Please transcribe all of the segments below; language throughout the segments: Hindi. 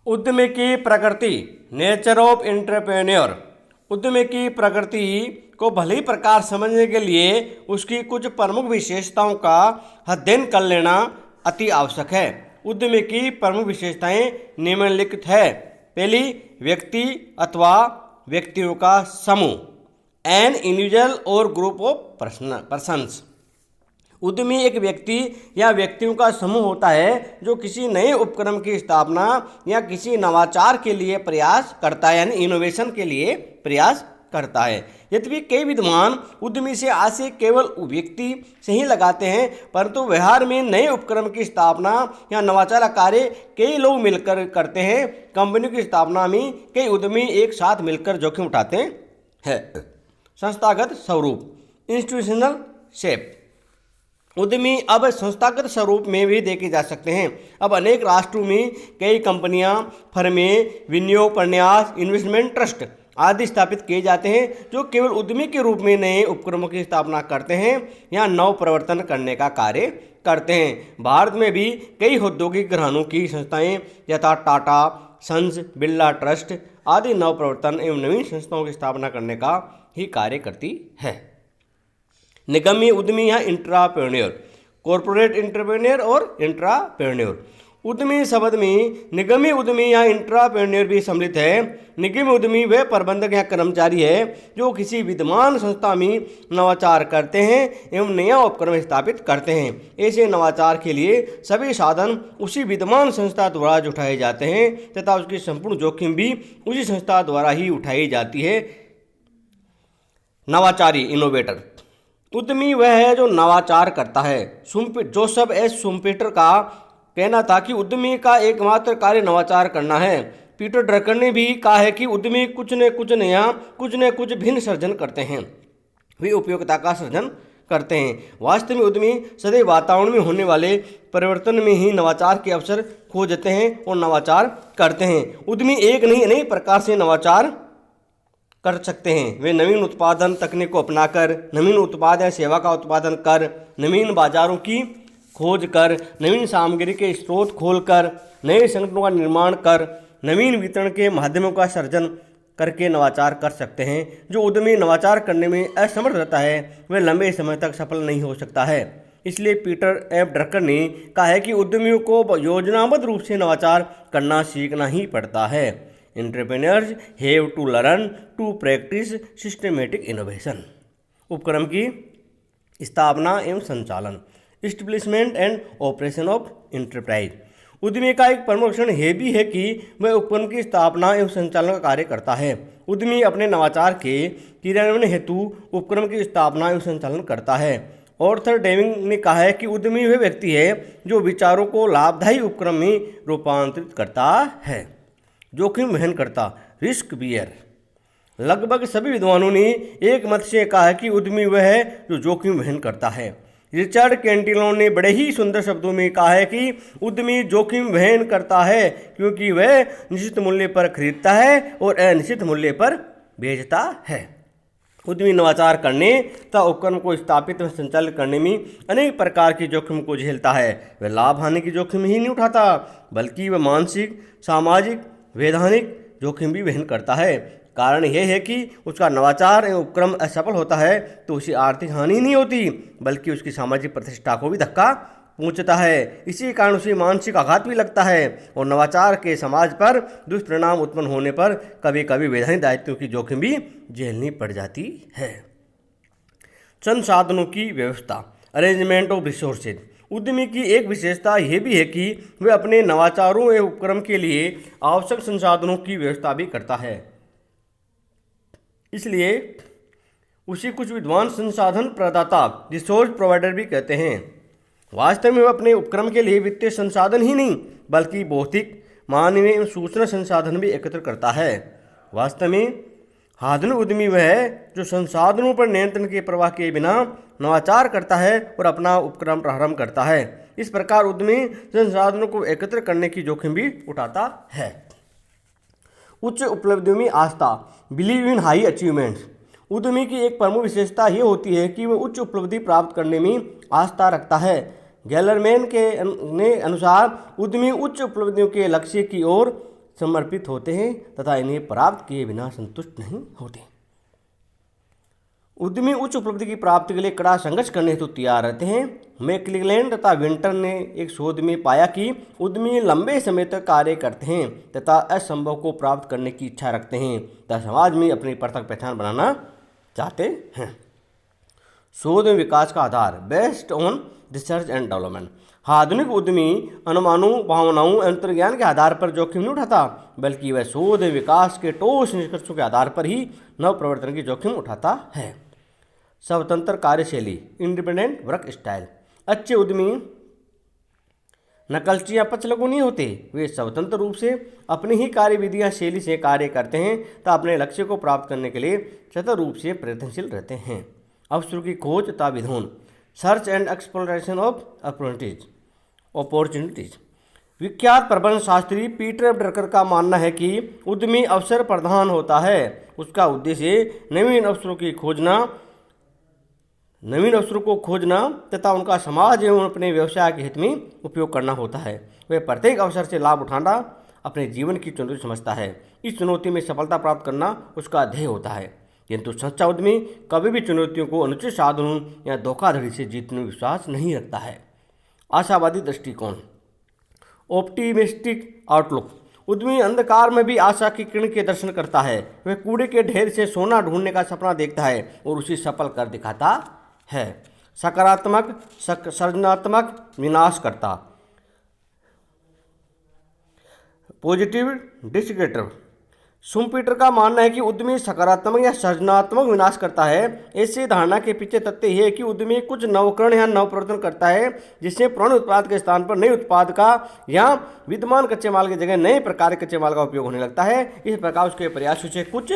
उद्यमी की प्रकृति, नेचर ऑफ एंटरप्रेन्योर। उद्यमी की प्रकृति को भली प्रकार समझने के लिए उसकी कुछ प्रमुख विशेषताओं का अध्ययन कर लेना अति आवश्यक है। उद्यमी की प्रमुख विशेषताएं निम्नलिखित है। पहली, व्यक्ति अथवा व्यक्तियों का समूह, एन इंडिविजुअल और ग्रुप ऑफ पर्सन्स। उद्यमी एक व्यक्ति या व्यक्तियों का समूह होता है जो किसी नए उपक्रम की स्थापना या किसी नवाचार के लिए प्रयास करता है, यानी इनोवेशन के लिए प्रयास करता है। यद्यपि कई विद्वान उद्यमी से आशय केवल व्यक्ति से ही लगाते हैं, परंतु व्यवहार में नए उपक्रम की स्थापना या नवाचार कार्य कई लोग मिलकर करते हैं। कंपनियों की स्थापना में कई उद्यमी एक साथ मिलकर जोखिम उठाते हैं। संस्थागत स्वरूप, इंस्टीट्यूशनल शेप। उद्यमी अब संस्थागत स्वरूप में भी देखे जा सकते हैं। अब अनेक राष्ट्रों में कई कंपनियां, फर्में, विनियोग प्रन्यास, इन्वेस्टमेंट ट्रस्ट आदि स्थापित किए जाते हैं जो केवल उद्यमी के रूप में नए उपक्रमों की स्थापना करते हैं या नव प्रवर्तन करने का कार्य करते हैं। भारत में भी कई औद्योगिक घरानों की संस्थाएं यथा टाटा सन्स, बिरला ट्रस्ट आदि नव प्रवर्तन एवं नवीन संस्थाओं की स्थापना करने का ही कार्य करती है। निगमी उद्यमी या इंट्राप्रेन्योर, कॉर्पोरेट एंटरप्रेन्योर और इंट्राप्रेन्योर। उद्यमी शब्द में निगमी उद्यमी या इंट्राप्रेन्योर भी सम्मिलित है। निगमी उद्यमी वह प्रबंधक या कर्मचारी है जो किसी विद्यमान संस्था में नवाचार करते हैं एवं नया उपक्रम स्थापित करते हैं। ऐसे नवाचार के लिए सभी साधन उसी विद्यमान संस्था द्वारा उठाए जाते हैं तथा उसकी संपूर्ण जोखिम भी उसी संस्था द्वारा ही उठाई जाती है। नवाचारी, इनोवेटर। उद्यमी वह है जो नवाचार करता है। जोसेफ एस शुम्पेटर का कहना था कि उद्यमी का एकमात्र कार्य नवाचार करना है। पीटर ड्रकर ने भी कहा है कि उद्यमी कुछ न कुछ नया, कुछ न कुछ भिन्न सर्जन करते हैं, वे उपयोगिता का सर्जन करते हैं। वास्तव में उद्यमी सदैव वातावरण में होने वाले परिवर्तन में ही नवाचार के अवसर खोजते हैं और नवाचार करते हैं। उद्यमी एक नहीं अनेक प्रकार से नवाचार कर सकते हैं। वे नवीन उत्पादन तकनीक को अपनाकर, नवीन उत्पाद या सेवा का उत्पादन कर, नवीन बाजारों की खोज कर, नवीन सामग्री के स्रोत खोलकर, नए संगठनों का निर्माण कर, नवीन वितरण के माध्यमों का सर्जन करके नवाचार कर सकते हैं। जो उद्यमी नवाचार करने में असमर्थ रहता है वह लंबे समय तक सफल नहीं हो सकता है। इसलिए पीटर एफ ड्रकर ने कहा है कि उद्यमियों को योजनाबद्ध रूप से नवाचार करना सीखना ही पड़ता है। Entrepreneurs have to learn to practise systematic innovation. उपक्रम की स्थापना एवं संचालन, establishment and operation of enterprise. उद्यमी का एक प्रमुख लक्षण यह भी है कि वह उपक्रम की स्थापना एवं संचालन का कार्य करता है। उद्यमी अपने नवाचार के क्रियान्वयन हेतु उपक्रम की स्थापना एवं संचालन करता है। ऑर्थर डेविंग ने कहा है कि उद्यमी वह व्यक्ति है जो विचारों को लाभदायी उपक्रम में रूपांतरित करता है। जोखिम वहन करता, रिस्क बियर। लगभग सभी विद्वानों ने एक मत से कहा है कि उद्यमी वह है जो जोखिम वहन करता है। रिचर्ड कैंटिलोन ने बड़े ही सुंदर शब्दों में कहा है कि उद्यमी जोखिम वहन करता है क्योंकि वह निश्चित मूल्य पर खरीदता है और अनिश्चित मूल्य पर बेचता है। उद्यमी नवाचार करने तथा उपक्रम को स्थापित व संचालित करने में अनेक प्रकार की जोखिम को झेलता है। वह लाभ हानि की जोखिम ही नहीं उठाता बल्कि वह मानसिक, सामाजिक, वैधानिक जोखिम भी वहन करता है। कारण यह है कि उसका नवाचार एवं उपक्रम असफल होता है तो उसे आर्थिक हानि नहीं होती बल्कि उसकी सामाजिक प्रतिष्ठा को भी धक्का पहुंचता है। इसी कारण उसे मानसिक आघात भी लगता है और नवाचार के समाज पर दुष्परिणाम उत्पन्न होने पर कभी कभी वैधानिक दायित्वों की जोखिम भी झेलनी पड़ जाती है। संसाधनों की व्यवस्था, अरेंजमेंट ऑफ रिसोर्सेज। उद्यमी की एक विशेषता यह भी है कि वह अपने नवाचारों एवं उपक्रम के लिए आवश्यक संसाधनों की व्यवस्था भी करता है। इसलिए उसे कुछ विद्वान संसाधन प्रदाता, रिसोर्स प्रोवाइडर भी कहते हैं। वास्तव में वह अपने उपक्रम के लिए वित्तीय संसाधन ही नहीं बल्कि भौतिक, मानवीय एवं सूचना संसाधन भी एकत्र करता है। वास्तव में आधुनिक उद्यमी वह है जो संसाधनों पर नियंत्रण के प्रवाह के बिना नवाचार करता है और अपना उपक्रम प्रारंभ करता है। इस प्रकार उद्यमी संसाधनों को एकत्र करने की जोखिम भी उठाता है। उच्च उपलब्धियों में आस्था, बिलीव इन हाई अचीवमेंट्स। उद्यमी की एक प्रमुख विशेषता ये होती है कि वह उच्च उपलब्धि प्राप्त करने में आस्था रखता है। गैलरमैन के अनुसार उद्यमी उच्च उपलब्धियों के लक्ष्य की ओर समर्पित होते हैं तथा इन्हें प्राप्त किए बिना संतुष्ट नहीं होते। उद्यमी उच्च उपलब्धि की प्राप्ति के लिए कड़ा संघर्ष करने हेतु तैयार रहते हैं। मैक्लेलैंड तथा विंटर ने एक शोध में पाया कि उद्यमी लंबे समय तक कार्य करते हैं तथा असंभव को प्राप्त करने की इच्छा रखते हैं तथा समाज में अपनी पृथक पहचान बनाना चाहते हैं। शोध में विकास का आधार based on research and development. आधुनिक उद्यमी अनुमानों, भावनाओं, अंतर्ज्ञान के आधार पर जोखिम नहीं उठाता, बल्कि वह शोध विकास के ठोस निष्कर्षों के आधार पर ही नव प्रवर्तन की जोखिम उठाता है। स्वतंत्र कार्यशैली इंडिपेंडेंट वर्क स्टाइल। अच्छे उद्यमी नकलची या पचलगू नहीं होते, वे स्वतंत्र रूप से अपनी ही कार्यविधियां शैली से कार्य करते हैं तथा अपने लक्ष्य को प्राप्त करने के लिए सतत रूप से प्रयत्नशील रहते हैं। अवसरों की खोज तथा विधोन search and exploration of opportunities. विख्यात प्रबंध शास्त्री पीटर ड्रकर का मानना है कि उद्यमी अवसर प्रधान होता है। उसका उद्देश्य नवीन अवसरों को खोजना तथा उनका समाज एवं अपने व्यवसाय के हित में उपयोग करना होता है। वह प्रत्येक अवसर से लाभ उठाना अपने जीवन की चुनौती समझता है। इस चुनौती में सफलता प्राप्त करना उसका ध्येय होता है। किंतु सच्चा उद्यमी कभी भी चुनौतियों को अनुचित साधनों या धोखाधड़ी से जीतने में विश्वास नहीं रखता है। आशावादी दृष्टिकोण ऑप्टिमिस्टिक आउटलुक। उद्यमी अंधकार में भी आशा की किरण के दर्शन करता है। वह कूड़े के ढेर से सोना ढूंढने का सपना देखता है और उसे सफल कर दिखाता है। सकारात्मक सृजनात्मक विनाशकर्ता पॉजिटिव डिस्क्रिप्टर। शुम्पीटर का मानना है कि उद्यमी सकारात्मक या सृजनात्मक विनाश करता है। ऐसी धारणा के पीछे तथ्य यह है कि उद्यमी कुछ नवकरण या नवप्रवर्तन करता है जिससे पुराने उत्पाद के स्थान पर नए उत्पाद का या विद्यमान कच्चे माल की जगह नए प्रकार के कच्चे माल का उपयोग होने लगता है। इस प्रकार उसके प्रयासों से कुछ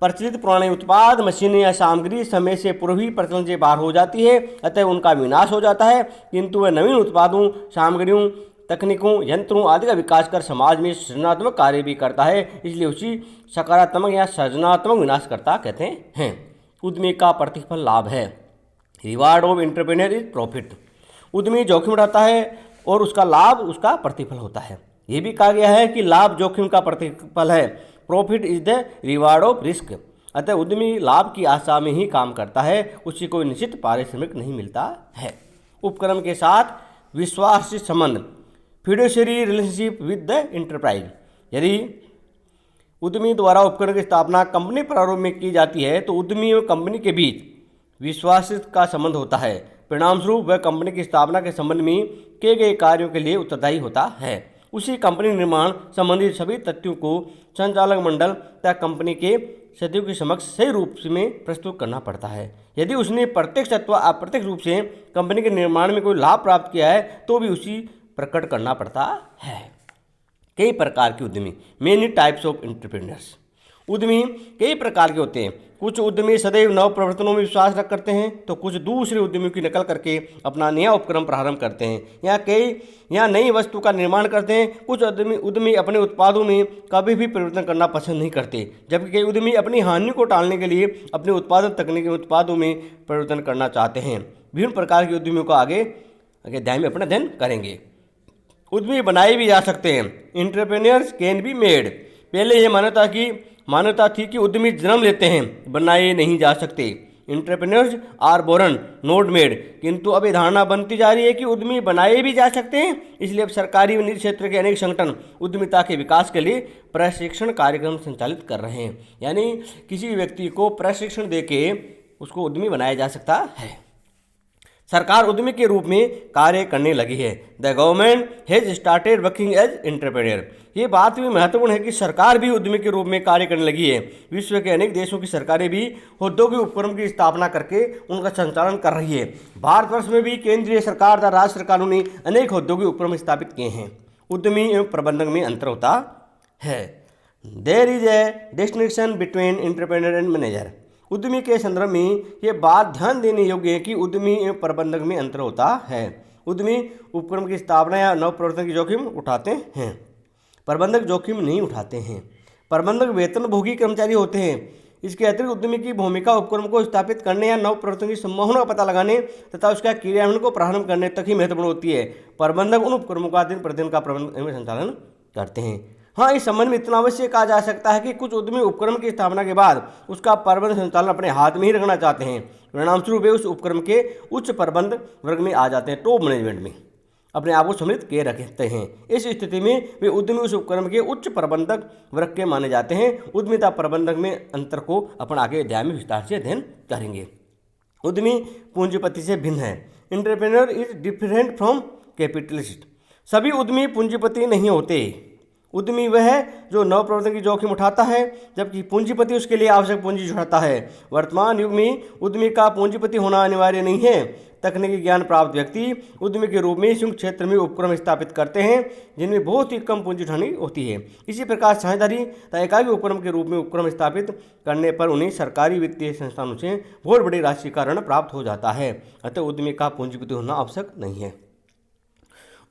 प्रचलित पुराने उत्पाद, मशीनें या सामग्री समय से पूर्व ही प्रचलन से बाहर हो जाती है, अतः उनका विनाश हो जाता है। किंतु वह नवीन उत्पादों, सामग्रियों, तकनीकों, यंत्रों आदि का विकास कर समाज में सृजनात्मक कार्य भी करता है, इसलिए उसी सकारात्मक या सृजनात्मक विनाशकर्ता कहते हैं। उद्यमी का प्रतिफल लाभ है। Reward of entrepreneur is profit. उद्यमी जोखिम उठाता है और उसका लाभ उसका प्रतिफल होता है। यह भी कहा गया है कि लाभ जोखिम का प्रतिफल है। Profit is the reward of risk. अतः उद्यमी लाभ की आशा में ही काम करता है, उसी को निश्चित पारिश्रमिक नहीं मिलता है। उपक्रम के साथ विश्वास संबंध fiduciary relationship with the enterprise. यदि उद्यमी द्वारा उपकरण की स्थापना कंपनी प्रारूप में की जाती है तो उद्यमी और कंपनी के बीच विश्वास का संबंध होता है। परिणामस्वरूप वह कंपनी की स्थापना के संबंध में किए गए कार्यों के लिए उत्तरदायी होता है। उसी कंपनी निर्माण संबंधित सभी तथ्यों को संचालक मंडल तथा कंपनी के सदस्यों के समक्ष सही रूप में प्रस्तुत करना पड़ता है। यदि उसने प्रत्यक्ष अथवा अप्रत्यक्ष रूप से कंपनी के निर्माण में कोई लाभ प्राप्त किया है तो भी उसी प्रकट करना पड़ता है। कई प्रकार के उद्यमी, मेनी टाइप्स ऑफ एंटरप्रेन्योर्स। उद्यमी कई प्रकार के होते हैं। कुछ उद्यमी सदैव नव प्रवर्तनों में विश्वास रख करते हैं तो कुछ दूसरे उद्यमियों की नकल करके अपना नया उपक्रम प्रारंभ करते हैं या नई वस्तु का निर्माण करते हैं। कुछ उद्यमी अपने उत्पादों में कभी भी परिवर्तन करना पसंद नहीं करते, जबकि कई उद्यमी अपनी हानि को टालने के लिए अपने उत्पादन तकनीकी उत्पादों में परिवर्तन करना चाहते हैं। विभिन्न प्रकार के उद्यमियों को आगे अध्याय में अपना अध्ययन करेंगे। उद्यमी बनाए भी जा सकते हैं। Entrepreneurs can be made. पहले यह मान्यता थी कि उद्यमी जन्म लेते हैं, बनाए नहीं जा सकते। Entrepreneurs are born not made. किंतु अब यह धारणा बनती जा रही है कि उद्यमी बनाए भी जा सकते हैं। इसलिए अब सरकारी व निजी क्षेत्र के अनेक संगठन उद्यमिता के विकास के लिए प्रशिक्षण कार्यक्रम संचालित कर रहे हैं। यानी किसी व्यक्ति को प्रशिक्षण देके उसको उद्यमी बनाया जा सकता है। सरकार उद्यमी के रूप में कार्य करने लगी है। The government has started working as entrepreneur. ये बात भी महत्वपूर्ण है कि सरकार भी उद्यमी के रूप में कार्य करने लगी है। विश्व के अनेक देशों की सरकारें भी औद्योगिक उपक्रम की स्थापना करके उनका संचालन कर रही है। भारतवर्ष में भी केंद्रीय सरकार तथा राज्य सरकारों ने अनेक औद्योगिक उपक्रम स्थापित किए हैं। उद्यमी एवं प्रबंधक में अंतर होता है। There is a distinction between entrepreneur and manager. उद्यमी के संदर्भ में ये बात ध्यान देने योग्य है कि उद्यमी एवं प्रबंधक में अंतर होता है। उद्यमी उपक्रम की स्थापना या नव प्रवर्तन की जोखिम उठाते हैं, प्रबंधक जोखिम नहीं उठाते हैं। प्रबंधक वेतनभोगी कर्मचारी होते हैं। इसके अतिरिक्त उद्यमी की भूमिका उपक्रम को स्थापित करने या नव प्रवर्तन की संभावना का पता लगाने तथा उसका क्रियान्वयन को प्रारंभ करने तक ही महत्वपूर्ण होती है। प्रबंधक उन उपक्रमों का दिन प्रतिदिन का प्रबंधन एवं संचालन करते हैं। हाँ, इस संबंध में इतना अवश्य कहा जा सकता है कि कुछ उद्यमी उपक्रम की स्थापना के बाद उसका प्रबंध संचालन अपने हाथ में ही रखना चाहते हैं। परिणाम स्वरूप वे उस उपक्रम के उच्च प्रबंध वर्ग में आ जाते हैं, टॉप मैनेजमेंट में अपने आप को सम्मिलित किए रखते हैं। इस स्थिति में वे उद्यमी उस उपक्रम के उच्च प्रबंधक वर्ग के माने जाते हैं। उद्यमिता प्रबंधक में अंतर को अपन आगे अध्याय में विस्तार से अध्ययन करेंगे। उद्यमी पूंजीपति से भिन्न है। Entrepreneur is different from capitalist. सभी उद्यमी पूंजीपति नहीं होते। उद्यमी वह है जो नवप्रवर्तन की जोखिम उठाता है, जबकि पूंजीपति उसके लिए आवश्यक पूंजी जुटाता है। वर्तमान युग में उद्यमी का पूंजीपति होना अनिवार्य नहीं है। तकनीकी ज्ञान प्राप्त व्यक्ति उद्यमी के रूप में संयुक्त क्षेत्र में उपक्रम स्थापित करते हैं जिनमें बहुत ही कम पूंजी उठानी होती है। इसी प्रकार साझेदारी तथा एकाकी उपक्रम के रूप में उपक्रम स्थापित करने पर उन्हें सरकारी वित्तीय संस्थानों से बहुत बड़ी राशि का ऋण प्राप्त हो जाता है। अतः उद्यमी का पूंजीपति होना आवश्यक नहीं है।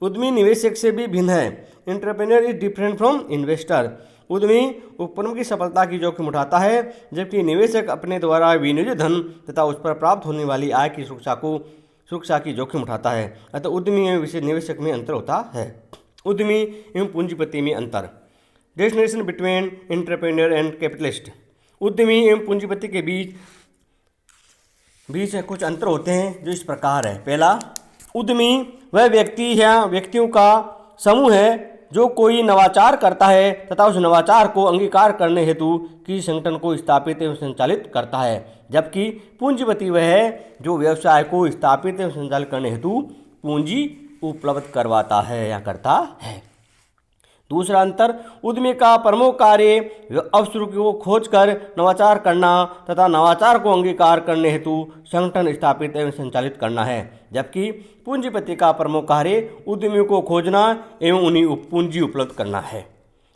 उद्यमी निवेशक से भी भिन्न है। Entrepreneur is different from investor. उद्यमी उपक्रम की सफलता की जोखिम उठाता है, जबकि निवेशक अपने द्वारा विनियोजित धन तथा उस पर प्राप्त होने वाली आय की सुरक्षा की जोखिम उठाता है। अतः उद्यमी एवं विशेष निवेशक में अंतर होता है। उद्यमी एवं पूंजीपति में अंतर। Distinction between entrepreneur and capitalist. उद्यमी एवं पूंजीपति के बीच कुछ अंतर होते हैं जो इस प्रकार है। पहला, उद्यमी वह व्यक्ति या व्यक्तियों का समूह है जो कोई नवाचार करता है तथा उस नवाचार को अंगीकार करने हेतु किसी संगठन को स्थापित एवं संचालित करता है, जबकि पूंजीपति वह है जो व्यवसाय को स्थापित एवं संचालित करने हेतु पूंजी उपलब्ध करवाता है या करता है। दूसरा अंतर, उद्यमी का प्रमुख कार्य अवसरों को खोजकर नवाचार करना तथा नवाचार को अंगीकार करने हेतु संगठन स्थापित एवं संचालित करना है, जबकि पूंजीपति का प्रमुख कार्य उद्यमियों को खोजना एवं उन्हें पूंजी उपलब्ध करना है।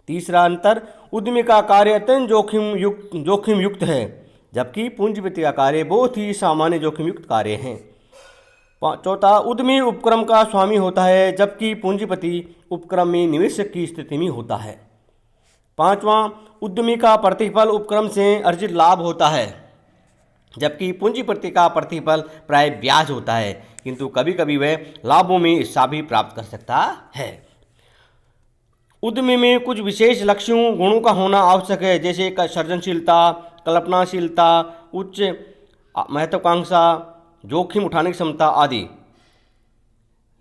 तीसरा अंतर, उद्यमी का कार्य अत्यंत जोखिम युक्त है, जबकि पूंजीपति का कार्य बहुत ही सामान्य जोखिम युक्त कार्य है। चौथा, उद्यमी उपक्रम का स्वामी होता है, जबकि पूंजीपति उपक्रम में निवेशक की स्थिति में होता है। पांचवां, उद्यमी का प्रतिफल उपक्रम से अर्जित लाभ होता है, जबकि पूंजीपति का प्रतिफल प्राय ब्याज होता है, किंतु कभी कभी वह लाभों में हिस्सा भी प्राप्त कर सकता है। उद्यमी में कुछ विशेष लक्ष्यों गुणों का होना आवश्यक है, जैसे सृजनशीलता, कल्पनाशीलता, उच्च महत्वाकांक्षा, जोखिम उठाने की क्षमता आदि।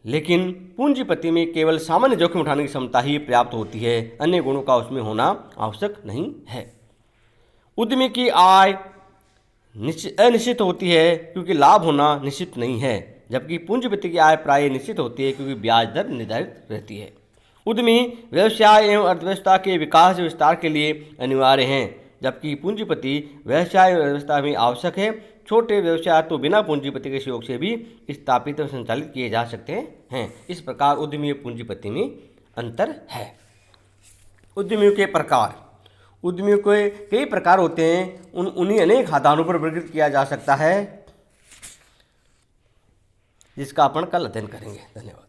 लेकिन पूंजीपति में केवल सामान्य जोखिम उठाने की क्षमता ही पर्याप्त होती है, अन्य गुणों का उसमें होना आवश्यक नहीं है। उद्यमी की आय अनिश्चित होती है क्योंकि लाभ होना निश्चित नहीं है, जबकि पूंजीपति की आय प्राय निश्चित होती है क्योंकि ब्याज दर निर्धारित रहती है। उद्यमी व्यवसाय एवं अर्थव्यवस्था के विकास विस्तार के लिए अनिवार्य हैं, जबकि पूंजीपति व्यवसाय और अर्थव्यवस्था में आवश्यक है। छोटे व्यवसाय तो बिना पूंजीपति के सहयोग से भी स्थापित और संचालित किए जा सकते हैं। इस प्रकार उद्यमी और पूंजीपति में अंतर है। उद्यमियों के प्रकार। उद्यमियों के कई प्रकार होते हैं, उन्हीं अनेक आधारों पर वर्गीकृत किया जा सकता है, जिसका अपन कल अध्ययन करेंगे। धन्यवाद।